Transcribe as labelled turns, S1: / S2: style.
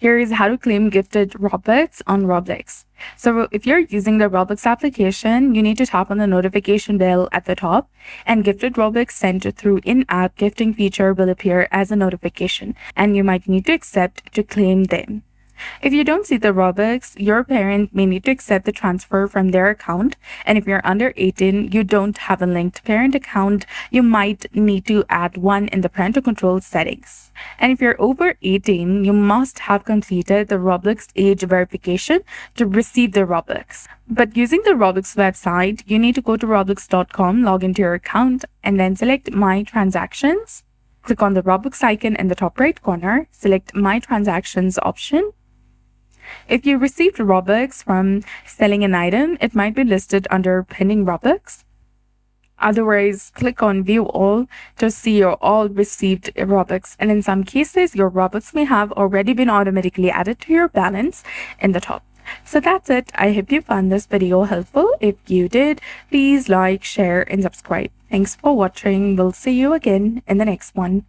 S1: Here is how to claim gifted Robux on Roblox. So if you're using the Roblox application, you need to tap on the notification bell at the top, and gifted Robux sent through in-app gifting feature will appear as a notification, and you might need to accept to claim them. If you don't see the Robux, your parent may need to accept the transfer from their account. And if you're under 18, you don't have a linked parent account, you might need to add one in the parental control settings. And if you're over 18, you must have completed the Roblox age verification to receive the Robux. But using the Roblox website, you need to go to roblox.com, log into your account, and then select My Transactions. Click on the Robux icon in the top right corner, select My Transactions option. If you received Robux from selling an item, it might be listed under pending Robux. Otherwise, click on View All to see your all received Robux. And in some cases, your Robux may have already been automatically added to your balance in the top. So that's it. I hope you found this video helpful. If you did, please like, share, and subscribe. Thanks for watching. We'll see you again in the next one.